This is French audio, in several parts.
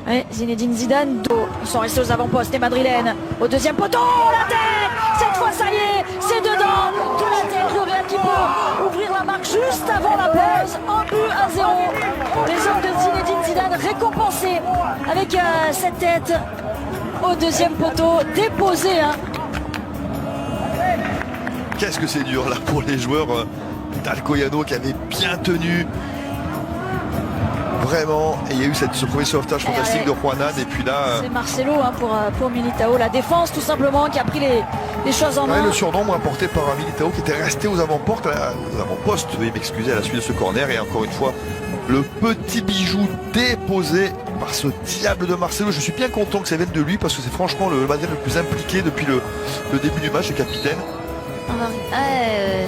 Ouais, Zinedine Zidane, ils sont restés aux avant-postes, les Madrilènes. Au deuxième poteau, la tête. Cette fois, ça y est, c'est dedans. De la tête, le Real qui peut ouvrir la marque juste avant la pause. 1-0. Les hommes de Zinedine Zidane récompensés avec cette tête au deuxième poteau, déposé. Qu'est-ce que c'est dur là pour les joueurs d'Alcoyano qui avaient bien tenu. Vraiment, et il y a eu ce premier sauvetage fantastique de Juanan, et puis là... C'est Marcelo pour Militao, la défense tout simplement qui a pris les choses en main. Le surnombre apporté par un Militao qui était resté aux avant-postes, veuillez m'excuser, à la suite de ce corner, et encore une fois, le petit bijou déposé par ce diable de Marcelo. Je suis bien content que ça vienne de lui, parce que c'est franchement le Madrid le plus impliqué depuis le début du match, le capitaine.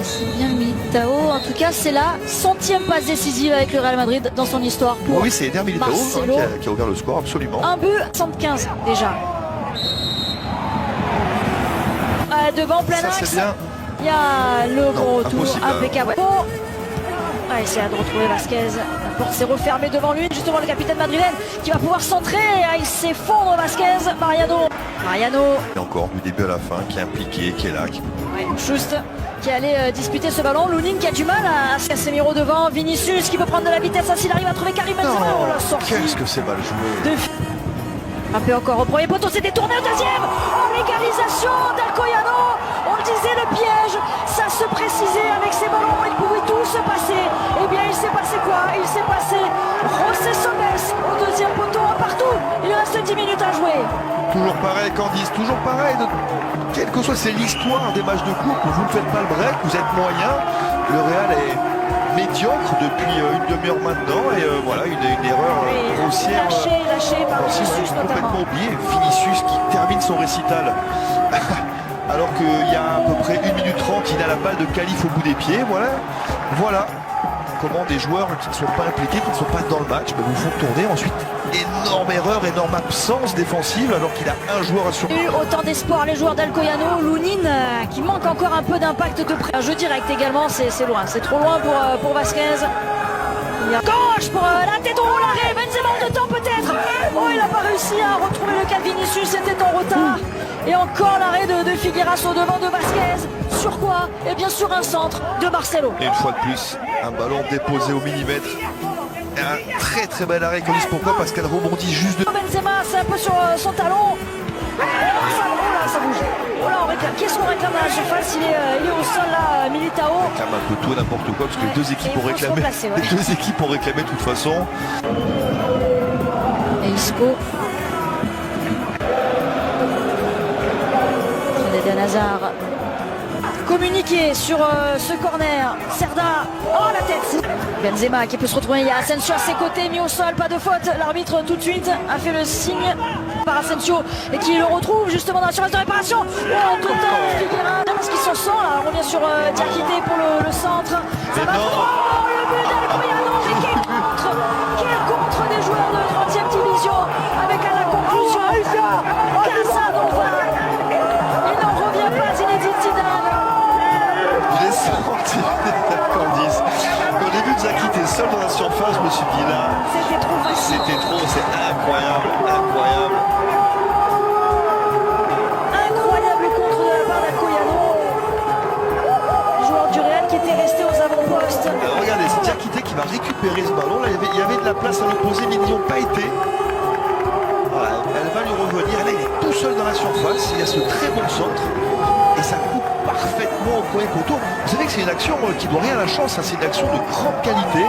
C'est bien Militao. En tout cas, c'est la 100e passe décisive avec le Real Madrid dans son histoire. Pour oui, c'est Eder Militao qui a ouvert le score, absolument. Un but, 75 déjà. Devant plein axe. C'est bien. Il y a le gros tour impeccable. Essayer de retrouver Vasquez. La porte s'est refermée devant lui. Justement, le capitaine madrilène qui va pouvoir centrer. Il s'effondre Vasquez. Mariano. Et encore du début à la fin, qui est impliqué, qui est là. Juste qui allait disputer ce ballon. Lounine qui a du mal à se casser Miro devant. Vinicius qui peut prendre de la vitesse. S'il arrive à trouver Karim Benzema. Qu'est-ce que c'est mal joué. Frappé encore au premier poteau, c'est détourné au deuxième. L'égalisation d'Alcoyano. On le disait, le piège, ça se précisait avec ces ballons. Il pouvait tout se passer. Eh bien, il s'est passé quoi? Il s'est passé José Somes au deuxième poteau, partout. Il reste 10 minutes à jouer. Toujours pareil, Candice, toujours pareil. Quelle que soit, c'est l'histoire des matchs de coupe. Vous ne faites pas le break, vous êtes moyen. Le Real est médiocre depuis une demi-heure maintenant, et voilà, une erreur grossière. Lâché par Vinicius notamment. Complètement oublié, Vinicius qui termine son récital alors qu'il y a à peu près 1 minute 30, il a la balle de Calife au bout des pieds. Voilà comment des joueurs qui ne sont pas impliqués, qui ne sont pas dans le match, vous font tourner. Ensuite, énorme erreur, énorme absence défensive alors qu'il a un joueur à surprendre. Autant d'espoir les joueurs d'Alcoyano. Lounine qui manque encore un peu d'impact de près. Un jeu direct également, c'est loin, c'est trop loin pour Vasquez. Gauche pour la tête, l'arrêt, Benzema de temps peut-être. Il n'a pas réussi à retrouver le cas de Vinicius, c'était en retard. Et encore l'arrêt de Figueras au devant de Vasquez. Sur quoi? Et bien sûr un centre de Marcelo. Et une fois de plus, un ballon déposé au millimètre. Et un très très bel arrêt, Candice. Pourquoi? Parce qu'elle rebondit juste de... Benzema, c'est un peu sur son talon. Ça bouge. Qu'est-ce qu'on réclame à la surface? Il est au sol là, Militao. On réclame un peu tout et n'importe quoi, parce que les deux équipes ont réclamé. Les deux équipes ont réclamé de toute façon. Et Isco. Eden Hazard. Communiqué sur ce corner. Cerda. La tête. Benzema qui peut se retrouver. Il y a Asensio à ses côtés, mis au sol, pas de faute. L'arbitre tout de suite a fait le signe par Asensio et qui le retrouve justement dans la surface de réparation. Figueras. Parce qu'il s'en sort là. On revient sur Diakité pour le centre. Ça va. Le but d'Alcoyano. Quel contre des joueurs de 30e division avec à la conclusion Casanova. Il n'en revient pas, Zinedine Zidane. Il est sorti, Candice. Au début de Diakité seul dans la surface, je me suis dit là. C'était trop facile. C'était trop, c'est incroyable. Incroyable contre de la part d'Alcoyano. Joueur du Real qui était resté aux avant-postes. Regardez, c'est Diakité qui va récupérer ce ballon. Là, il y avait de la place à l'opposé, mais ils n'y ont pas été. Voilà, elle va lui revenir. Là, il est tout seul dans la surface. Il y a ce très bon centre. Et ça coupe parfaitement au premier poteau. Vous savez que c'est une action qui ne doit rien à la chance. C'est une action de grande qualité.